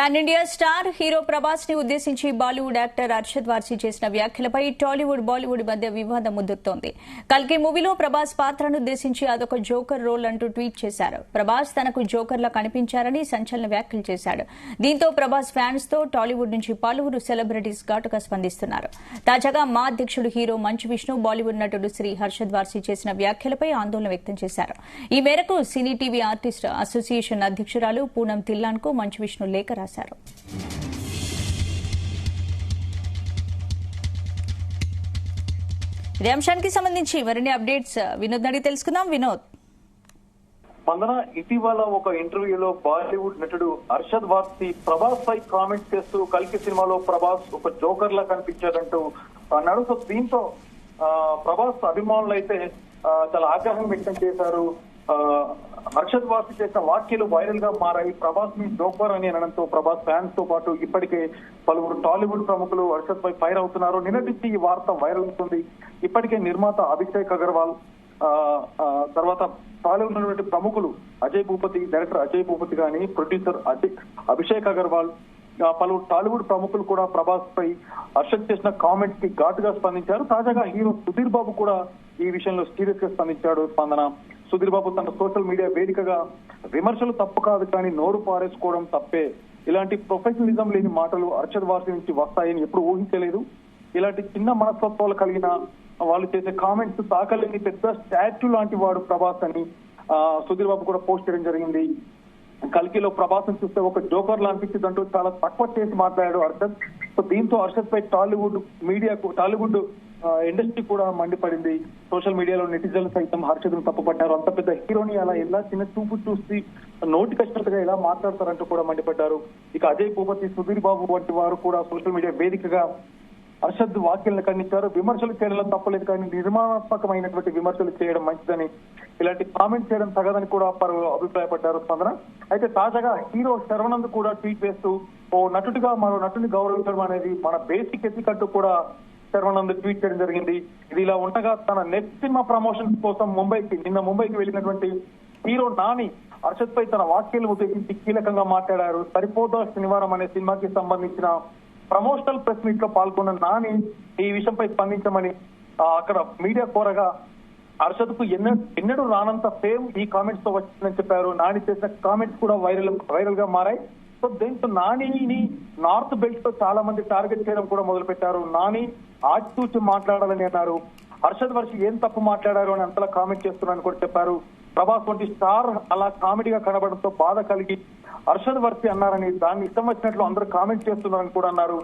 Pan India star hero Prabhas ని ఉద్దేశించి Bollywood actor Arshad Warsi చేసిన వ్యాఖ్యలపై టాలీవుడ్ బాలీవుడ్ మధ్య వివాదం ముదురుతోంది. కల్కి మూవీలో ప్రభాస్ పాత్రను ఉద్దేశించి అదొక జోకర్ రోల్ అంటూ ట్వీట్ చేశారు. ప్రభాస్ తనకు జోకర్లా కనిపించారని సంచలన వ్యాఖ్యలు చేశాడు. దీంతో ప్రభాస్ ఫ్యాన్స్ తో టాలీవుడ్ నుంచి పలువురు సెలబ్రిటీస్ ఘాటుగా స్పందిస్తున్నారు. తాజాగా మా అధ్యక్షుడు హీరో మంచు విష్ణు బాలీవుడ్ నటుడు శ్రీ హర్షద్ వార్సీ చేసిన వ్యాఖ్యలపై ఆందోళన వ్యక్తం చేశారు. ఈ మేరకు సినీ టీవీ ఆర్టిస్ట్ అసోసియేషన్ అధ్యక్షురాలు పూనం తిల్లాన్ కు మంచు విష్ణు లేఖ రాశారు. ఇదే అంశానికి సంబంధించి మరిన్ని అప్డేట్స్ వినోద్ అడిగి తెలుసుకుందాం. వినోద్, స్పందన, ఇటీవల ఒక ఇంటర్వ్యూలో బాలీవుడ్ నటుడు అర్షద్ వార్సీ ప్రభాస్ పై కామెంట్స్ చేస్తూ కల్కి సినిమాలో ప్రభాస్ ఒక జోకర్ లా కనిపించాడంటూ అన్నాడు. సో దీంతో ప్రభాస్ అభిమానులు అయితే చాలా ఆగ్రహం వ్యక్తం చేశారు. అర్షద్ వార్సీ చేసిన వ్యాఖ్యలు వైరల్ గా మారాయి. ప్రభాస్ ని జోకర్ అని అనడంతో ప్రభాస్ ఫ్యాన్స్ తో పాటు ఇప్పటికే పలువురు టాలీవుడ్ ప్రముఖులు అర్షద్ పై ఫైర్ అవుతున్నారు. నిన్నటి ఈ వార్త వైరల్ అవుతుంది. ఇప్పటికే నిర్మాత అభిషేక్ అగర్వాల్, తర్వాత టాలీవుడ్ ఉన్నటువంటి ప్రముఖులు అజయ్ భూపతి, డైరెక్టర్ అజయ్ భూపతి గాని, ప్రొడ్యూసర్ అభిషేక్ అగర్వాల్, పలువురు టాలీవుడ్ ప్రముఖులు కూడా ప్రభాస్ పై అర్షద్ చేసిన కామెంట్స్ కి ఘాటుగా స్పందించారు. తాజాగా హీరో సుధీర్ బాబు కూడా ఈ విషయంలో సీరియస్ గా స్పందించాడు. స్పందన, సుధీర్ బాబు తన సోషల్ మీడియా వేదికగా విమర్శలు తప్పు కాదు కానీ నోరు పారేసుకోవడం తప్పే, ఇలాంటి ప్రొఫెషనలిజం లేని మాటలు అర్షద్ వార్సీ నుంచి వస్తాయని ఎప్పుడు ఊహించలేదు. ఇలాంటి చిన్న మనస్తత్వాలు కలిగిన వాళ్ళు చేసే కామెంట్స్ తాకలేని పెద్ద స్టాచ్యూ లాంటి వాడు ప్రభాస్ అని సుధీర్ బాబు కూడా పోస్ట్ చేయడం జరిగింది. కల్కిలో ప్రభాస్ ని చూస్తే ఒక జోకర్ లా అనిపించింది అంటూ చాలా తక్కువ చేసి మాట్లాడాడు అర్షద్. సో దీంతో అర్షద్ పై టాలీవుడ్ ఇండస్ట్రీ కూడా మండిపడింది. సోషల్ మీడియాలో నెటిజన్లు సైతం హర్షద్ ను తప్పుపట్టారు. అంత పెద్ద హీరోని అలా ఎలా చిన్న చూపు చూసి నోటి కష్టంగా ఎలా మాట్లాడతారంటూ కూడా మండిపడ్డారు. ఇక అజయ్ భూపతి, సుధీర్ బాబు వంటి వారు కూడా సోషల్ మీడియా వేదికగా అర్షద్ వ్యాఖ్యలను ఖండించారు. విమర్శలు చేయడంలో తప్పలేదు కానీ నిర్మాణాత్మకమైనటువంటి విమర్శలు చేయడం మంచిదని, ఇలాంటి కామెంట్ చేయడం తగదని కూడా అభిప్రాయపడ్డారు. స్పందన, అయితే తాజాగా హీరో శర్వనంద్ కూడా ట్వీట్ చేస్తూ ఓ నటుడిగా మరో నటుని గౌరవించడం అనేది మన బేసిక్ ఎథిక్ అంటూ కూడా శర్వనంద్ ట్వీట్ చేయడం జరిగింది. ఇది ఇలా ఉండగా తన నెక్స్ట్ సినిమా ప్రమోషన్స్ కోసం నిన్న ముంబైకి వెళ్ళినటువంటి హీరో నాని అర్షద్ పై తన వ్యాఖ్యలు ఉద్దేశించి కీలకంగా మాట్లాడారు. సరిపోదా శనివారం అనే సినిమాకి సంబంధించిన ప్రమోషనల్ ప్రెస్ మీట్ లో పాల్గొన్న నాని ఈ విషయంపై స్పందించమని అక్కడ మీడియా కోరగా అర్షద్ కు ఎన్నడూ రానంత ఫేమ్ ఈ కామెంట్స్ తో వచ్చిందని చెప్పారు. నాని చేసిన కామెంట్స్ కూడా వైరల్ గా మారాయి. సో దీంతో నానిని నార్త్ బెల్ట్ తో చాలా మంది టార్గెట్ చేయడం కూడా మొదలు పెట్టారు. నాని ఆచితూచి మాట్లాడాలని అన్నారు. అర్షద్ వార్సీ ఏం తప్పు మాట్లాడారు అని అంతలా కామెంట్ చేస్తున్నారని కూడా చెప్పారు. ప్రభాస్ వంటి స్టార్ అలా కామెడీగా కనబడంతో బాధ కలిగి అర్షద్ వార్సీ అన్నారని, దాన్ని ఇష్టం వచ్చినట్లు అందరూ కామెంట్ చేస్తున్నారని కూడా అన్నారు.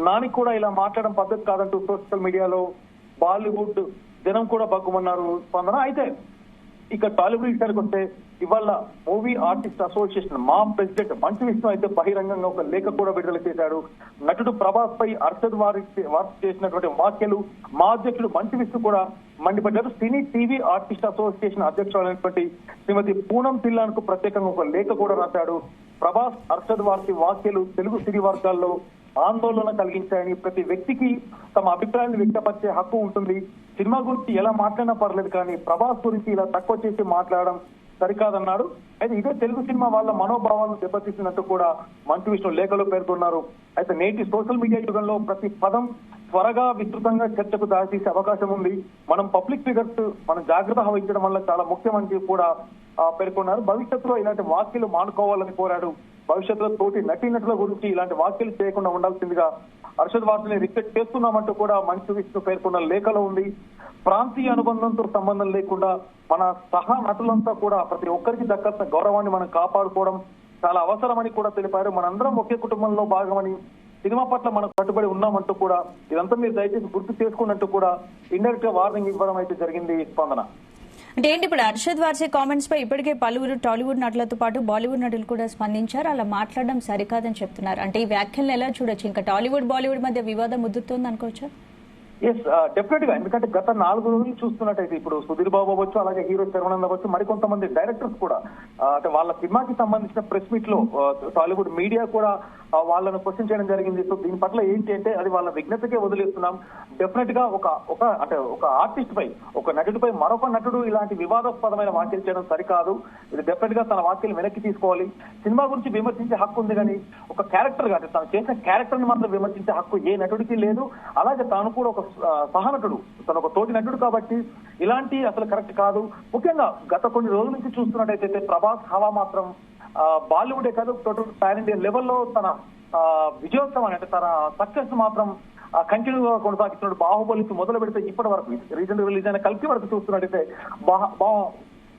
నాని కూడా ఇలా మాట్లాడడం పద్ధతి కాదంటూ సోషల్ మీడియాలో బాలీవుడ్ జనం కూడా బగ్గుమన్నారు. స్పందన, అయితే ఇక టాలీవుడ్ విషయానికి వస్తే ఇవాళ మూవీ ఆర్టిస్ట్ అసోసియేషన్ మా ప్రెసిడెంట్ మంచు విష్ణు అయితే బహిరంగంగా ఒక లేఖ కూడా విడుదల చేశాడు. నటుడు ప్రభాస్ పై అర్షద్ వార్సీ చేసినటువంటి వ్యాఖ్యలు మా అధ్యక్షుడు మంచు విష్ణు కూడా మండిపడ్డారు. సినీ టీవీ ఆర్టిస్ట్ అసోసియేషన్ అధ్యక్షురాలైనటువంటి శ్రీమతి పూనం తిల్లాన్ కు ప్రత్యేకంగా ఒక లేఖ కూడా రాశాడు. ప్రభాస్ అర్షద్ వార్సీ వ్యాఖ్యలు తెలుగు సినీ వర్గాల్లో ఆందోళన కలిగించాయని, ప్రతి వ్యక్తికి తమ అభిప్రాయాన్ని వ్యక్తపరిచే హక్కు ఉంటుంది, సినిమా గురించి ఎలా మాట్లాడినా పర్లేదు కానీ ప్రభాస్ గురించి ఇలా తక్కువ చేసి మాట్లాడడం సరికాదన్నాడు. అయితే ఇదే తెలుగు సినిమా వాళ్ళ మనోభావాలను దెబ్బతీసినట్టు కూడా మంచు విష్ణు లేఖలో పేర్కొన్నారు. అయితే నేటి సోషల్ మీడియా యుగంలో ప్రతి పదం త్వరగా విస్తృతంగా చర్చకు దారితీసే అవకాశం ఉంది. మనం పబ్లిక్ ఫిగర్స్ మనం జాగ్రత్త వహించడం వల్ల చాలా ముఖ్యమని కూడా పేర్కొన్నారు. భవిష్యత్తులో ఇలాంటి వ్యాఖ్యలు మానుకోవాలని కోరాడు. భవిష్యత్తులో తోటి నటీనటుల గురించి ఇలాంటి వ్యాఖ్యలు చేయకుండా ఉండాల్సిందిగా అర్షద్ వార్సీని రిక్వెస్ట్ చేస్తున్నామంటూ కూడా మంచు విష్ణు పేర్కొన్న లేఖలో ఉంది. ప్రాంతీయ అనుబంధంతో సంబంధం లేకుండా మన సహా నటులంతా కూడా ప్రతి ఒక్కరికి దక్కాల్సిన గౌరవాన్ని మనం కాపాడుకోవడం చాలా అవసరమని కూడా తెలిపారు. మనందరం ఒకే కుటుంబంలో భాగమని, సినిమా పట్ల మనం కట్టుబడి ఉన్నామంటూ కూడా ఇదంతా మీరు దయచేసి గుర్తు చేసుకున్నట్టు కూడా ఇండైరెక్ట్ గా వార్నింగ్ ఇవ్వడం అయితే జరిగింది. స్పందన, అంటే ఏంటి ఇప్పుడు అర్షద్ వార్సీ కామెంట్స్ పై ఇప్పటికే పలువురు టాలీవుడ్ నటులతో పాటు బాలీవుడ్ నటులు కూడా స్పందించారు. అలా మాట్లాడడం సరికాదని చెప్తున్నారు. అంటే ఈ వ్యాఖ్యలను ఎలా చూడొచ్చు? ఇంకా టాలీవుడ్ బాలీవుడ్ మధ్య వివాదం ముదురుతోంది అనుకోవచ్చా? ఎస్, డెఫినెట్ గా. ఎందుకంటే గత 4 రోజులు చూస్తున్నట్టయితే ఇప్పుడు సుధీర్ బాబు అవ్వచ్చు, అలాగే హీరో శర్వనంద్ అవ్వచ్చు, మరికొంతమంది డైరెక్టర్స్ కూడా అంటే వాళ్ళ సినిమాకి సంబంధించిన ప్రెస్ మీట్ లో టాలీవుడ్ మీడియా కూడా వాళ్ళను క్వశ్చన్ చేయడం జరిగింది. సో దీని పట్ల ఏంటి అంటే అది వాళ్ళ విజ్ఞతకే వదిలేస్తున్నాం. డెఫినెట్ గా ఒక ఆర్టిస్ట్ పై, ఒక నటుడిపై మరొక నటుడు ఇలాంటి వివాదాస్పదమైన వ్యాఖ్యలు చేయడం సరికాదు. ఇది డెఫినెట్ గా తన వ్యాఖ్యలు వెనక్కి తీసుకోవాలి. సినిమా గురించి విమర్శించే హక్కు ఉంది కానీ ఒక క్యారెక్టర్ గా తను చేసిన క్యారెక్టర్ ని మాత్రం విమర్శించే హక్కు ఏ నటుడికి లేదు. అలాగే తాను కూడా ఒక సహనటుడు, తను ఒక తోటి నటుడు కాబట్టి ఇలాంటి అసలు కరెక్ట్ కాదు. ముఖ్యంగా గత కొన్ని రోజుల నుంచి చూస్తున్నట్టయితే ప్రభాస్ హవా మాత్రం బాలీవుడే కాదు, టోటల్ పాన్ ఇండియా లెవెల్లో తన విజయోత్సవాన్ని అంటే తన సక్సెస్ మాత్రం కంటిన్యూగా కొనసాగిస్తున్నాడు. బాహుబలికి మొదలు పెడితే ఇప్పటి వరకు రీసెంట్ రిలీజ్ అయిన కల్కి వరకు చూస్తున్నట్టయితే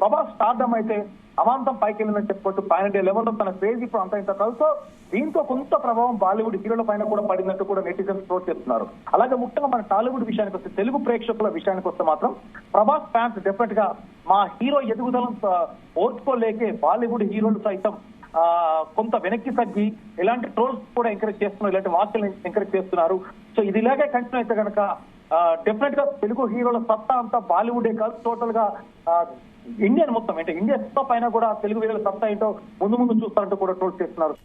ప్రభాస్ స్టార్డమ్ అయితే అమాంతం పైకి వెళ్ళిందని చెప్పుకోవచ్చు. పాన్ ఇండియా లెవెల్లో తన క్రేజ్ ఇప్పుడు అంత ఇంత కలుతో దీంతో కొంత ప్రభావం బాలీవుడ్ హీరోల పైన కూడా పడినట్టు కూడా నెటిజన్స్ ట్రోల్ చేస్తున్నారు. అలాగే ముఖ్యంగా మన టాలీవుడ్ విషయానికి వస్తే, తెలుగు ప్రేక్షకుల విషయానికి వస్తే మాత్రం ప్రభాస్ ఫ్యాన్స్ డెఫినెట్ గా మా హీరో ఎదుగుదలను ఓర్చుకోలేకే బాలీవుడ్ హీరోలు సైతం కొంత వెనక్కి తగ్గి ఇలాంటి ట్రోల్స్ కూడా ఎంకరేజ్ చేస్తున్నారు, ఇలాంటి వార్తలు ఎంకరేజ్ చేస్తున్నారు. సో ఇది ఇలాగే కంటిన్యూ అయితే కనుక డెఫినెట్ గా తెలుగు హీరోల సత్తా అంతా బాలీవుడే కాదు, టోటల్ గా ఇండియన్ మొత్తం అంటే ఇండియా పైన కూడా తెలుగు హీరోల సత్తా ఏంటో ముందు చూస్తారంటూ కూడా ట్రోల్ చేస్తున్నారు.